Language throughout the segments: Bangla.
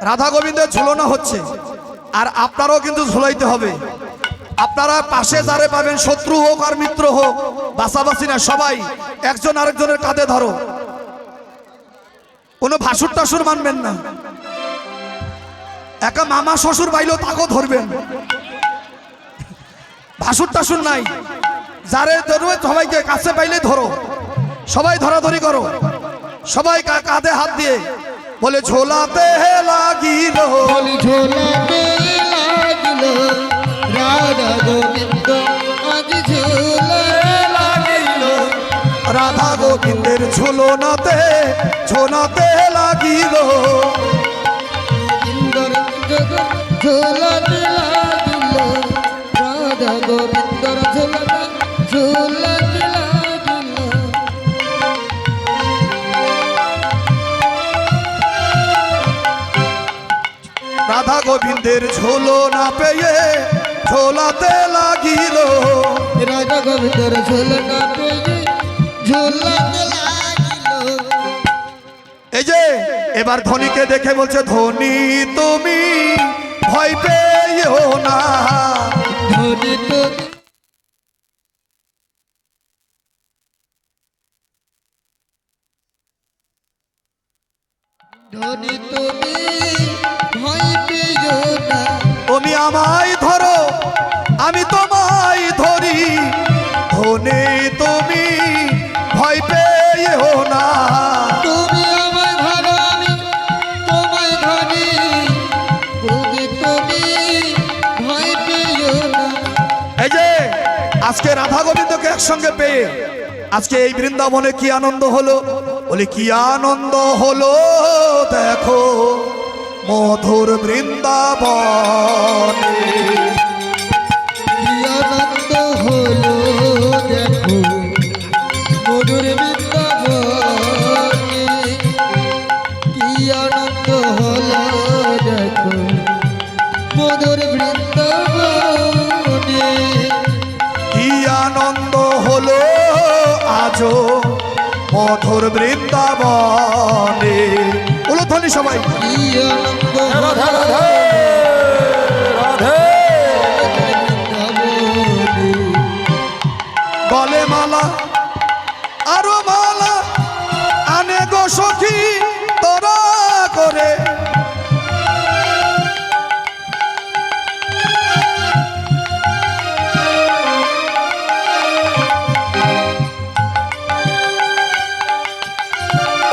রাধা গোবিন্দের ঝুলনো হচ্ছে, আর আপনারাও কিন্তু ঝুলাইতে হবে। আপনারা পাশে যারে পাবেন, শত্রু হোক আর মিত্র হোক, বাসাবাসি না, সবাই একজন আরেকজনের কাঁধে ধরো। কোনো ভাসুর টাসুর মানবেন না। একা মামা শ্বশুর পাইলেও তাকেও ধরবেন, ভাসুর টাসুর নাই। যারে ধরবে সবাইকে কাছে পাইলে ধরো, সবাই ধরাধরি করো, সবাই কাঁধে হাত দিয়ে বলে ঝোলাতে লাগিল, ঝোলাতে লাগিল রাধা গোবিন্দ আজ ঝোলাতে লাগিল। রাধা গোবিন্দের ঝোলনাতে ঝোলাতে লাগিল, গোবিন্দর জগৎ ঝোলাতে লাগিল, রাধা গোবিন্দর ঝোলাতে ঝোলাতে লাগিল। রাধা গোবিন্দের ঝোলনা পেয়ে ঝোলাতে লাগিল, রাধা গোবিন্দর ঝোলনা পেয়ে ঝোলাতে লাগিল। এই যে এবার ধনীকে দেখে বলছে, ধনী তুমি ভয় পেয়েও না, ধনী তো ধনী তুমি ভয় পেও না, তুমি আমায় ধরো আমি তোমায় ধরি, ধনী তুমি ভয় পেয়েও না। তুমি আমায় ধরো আমি তোমায় ধরি, ধনী তুমি ভয় পেও না। এই যে আজকে রাধা গোবিন্দকে একসঙ্গে পেয়ে আজকে এই বৃন্দাবনে কি আনন্দ হলো, বলে কি আনন্দ হলো দেখো মধুর বৃন্দাবনে, কি আনন্দ হলো দেখো মধুর বৃন্দাবনে, কি আনন্দ হলো দেখো মধুর বৃন্দাবনে। কি আনন্দ হলো আজো মধুর বৃন্দাবনে। বলো ধ্বনি সবাই, কি আনন্দ রাধে হলো রাধে রাধে। বৃন্দাবনে। গলে মালা আরো মালা আনে গো সখী তোরা করে,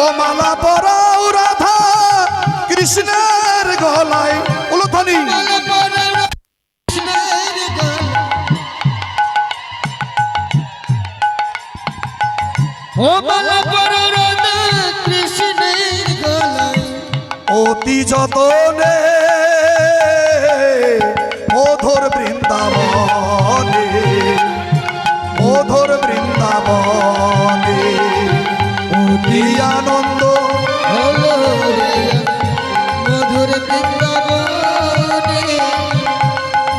ও মালা পরাও রাধা কৃষ্ণের গলায়। বলো ধ্বনি, ও মালা পরা রাধা কৃষ্ণের গলায়, অতি যতনে মধুর বৃন্দাবনে, মধুর বৃন্দাবনে। কি আনন্দ হলো রে মধুর বৃন্দাবনে,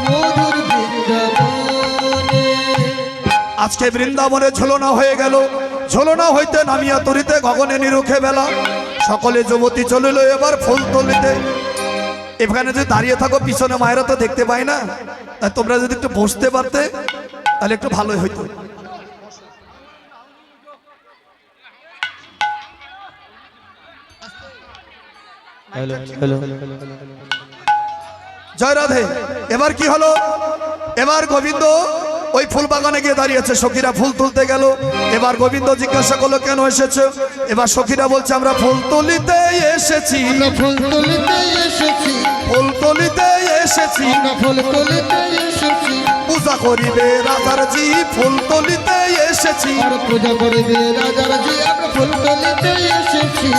মধুর বৃন্দাবনে। আজকে বৃন্দাবনে ঝোলনা হয়ে গেল, ঝোলনা হইতে নামিয়া তরিতে গগনে নিরুখে বেলা, সকলে যুবতী চলিল এবার ফুল তুলিতে। এখানে যদি দাঁড়িয়ে থাকো পিছনে মায়েরা তো দেখতে পায় না, তাই তোমরা যদি একটু বসতে পারতে তাহলে একটু ভালোই হইতো। জয় রাধে। এবার কি হলো, এবার গোবিন্দ ওই ফুল বাগানে গিয়ে দাঁড়িয়েছে, সখীরা ফুল তুলতে গেল। এবার গোবিন্দ জিজ্ঞাসা করলো কেন এসেছো, এবার সখীরা বলছে আমরা ফুল তুলিতে এসেছি, আমরা ফুল তুলিতে এসেছি, ফুল তুলিতে এসেছি, আমরা ফুল তুলিতে এসেছি, পূজা করিবে রাজার জি ফুল তুলিতে এসেছি। আর পূজা করিবে রাজার জি আমরা ফুল তুলিতে এসেছি।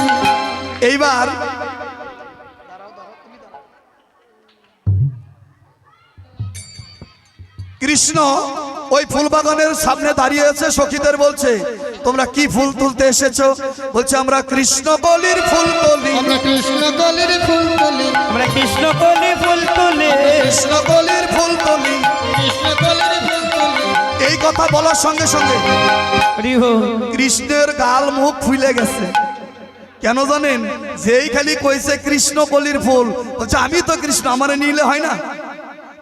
এইবার কৃষ্ণ ওই ফুল বাগানের সামনে দাঁড়িয়ে আছে, সখীদের বলছে তোমরা কি ফুল তুলতে এসেছো, বলছে আমরা কৃষ্ণ কলির ফুল তুলি, আমরা কৃষ্ণ কলির ফুল তুলি, আমরা কৃষ্ণ কলি ফুল তুলি, কৃষ্ণ কলির ফুল তুলি। কৃষ্ণ কলির ফুল তুলি। এই কথা বলার সঙ্গে সঙ্গে হরি হো। কৃষ্ণের গাল মুখ ফুলে গেছে। কেন জানেন? যেই খালি কইছে কৃষ্ণ কলির ফুল, বলছে আমি তো কৃষ্ণ, আমারে নিলে হয় না,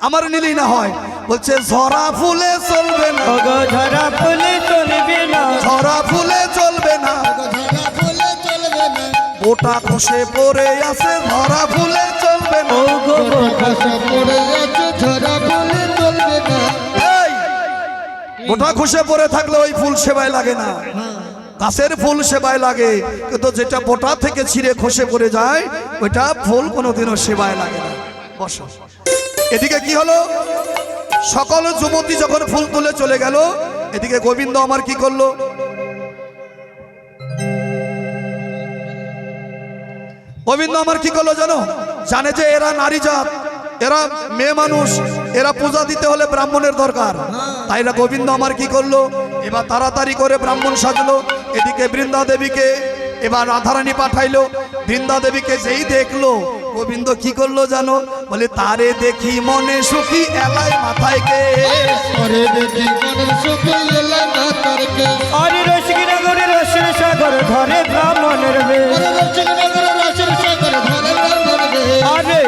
আমার নিলেই না হয়। বলছে ঝরা ফুলে চলবে না, ওগো ঝরা ফুলে চলবে না, ঝরা ফুলে চলবে না, ঝরা ফুলে চলবে না, ওটা খসে পড়ে আছে, ঝরা ফুলে চলবে না। ওগো খসে পড়ে আছে, ঝরা ফুলে চলবে না। এই ওটা খসে পড়ে থাকলে ওই ফুল সেবায় লাগে না, গাছের ফুল সেবায় লাগে, কিন্তু যেটা বোটা থেকে ছিঁড়ে খসে পড়ে যায় ওইটা ফুল কোনোদিনও সেবায় লাগে না। বসো। এদিকে কি হলো? সকল যুবতী যখন ফুল তুলে চলে গেল, এদিকে গোবিন্দ আমার কি করলো? গোবিন্দ আমার কি করলো জানো? জানে যে এরা নারী জাত, এরা মেয়ে মানুষ, এরা পূজা দিতে হলে ব্রাহ্মণের দরকার। তাই না গোবিন্দ আমার কি করলো? এবার তাড়াতাড়ি করে ব্রাহ্মণ সাজলো। এদিকে বৃন্দা দেবীকে এবার রাধারানী পাঠাইলো। বৃন্দা দেবীকে যেই দেখলো, গোবিন্দ কি করলো জানো? বলে তারে দেখি মনে সুখী, এলাই মাথায় কে। আরে দেখি মনের সুখে এলে মাতার কে। আরে রসগিনগরে রসের সাগর ধরে ব্রাহ্মণের বে, আরে রসিকনগরে রসের সাগর ধরে ব্রাহ্মণ গে। আরে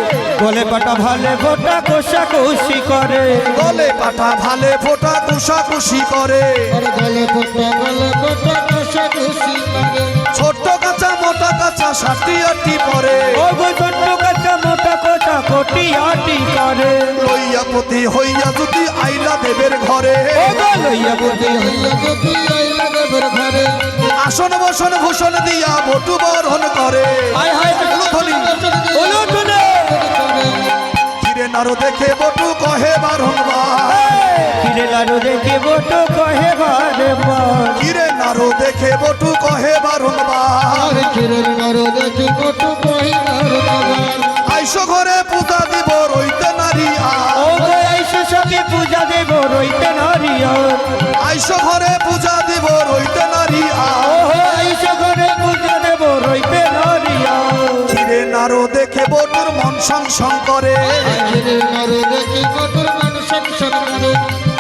গলে পাটা ভালে ফোটা কোষা কৌশি করে, গলে পাঠা ভালে ফোটা কুশাকুশি করে, আরে গলে ফোটা কষা খুশি করে। ছোট্ট কাঁচা মোটা কাঁচা সাটি আটি পরে, ওগো ছোট্ট কাঁচা মোটা কোটা কোটি আটি করে, লইয়া পতি হইয়া যদি আইলা দেবের ঘরে। ওগো লইয়া বুদ্ধি হইয়া যদি আইলা দেবের ঘরে। আসন বসন ভূষণ দিয়া বটু বরণ করে। হায় হায় উলুধ্বনি। বলো শুনে কিরে নারো দেখে বটু কহে বারংবার, কিরে লাড়ু দেখে বটো কহে বারে বার, কিরে নারো দেখে বটু কহে বারংবার। আরে কিরণ নর দেখি কটু কহিনার বাবার। আইসো ঘরে পূজা দিব রইতে নারী আর, ওগো আইসো সখী পূজা দেব রইতে নারিয়ার, আইসো ঘরে পূজা দিব রইতে নারী আর। ওহো আইসো ঘরে পূজা দেব রইতে নারিয়ার, কিরে নারো দেখে বটুর মন সংসং করে, কিরণ নর দেখি কটুর মান সংসার করে।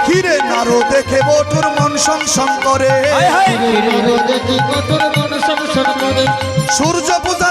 কিরে নারো দেখে বটুর মন সংসং করে। হায় হায় কিরণ নর দেখি কটুর মান সংসার করে। সূর্য পূজা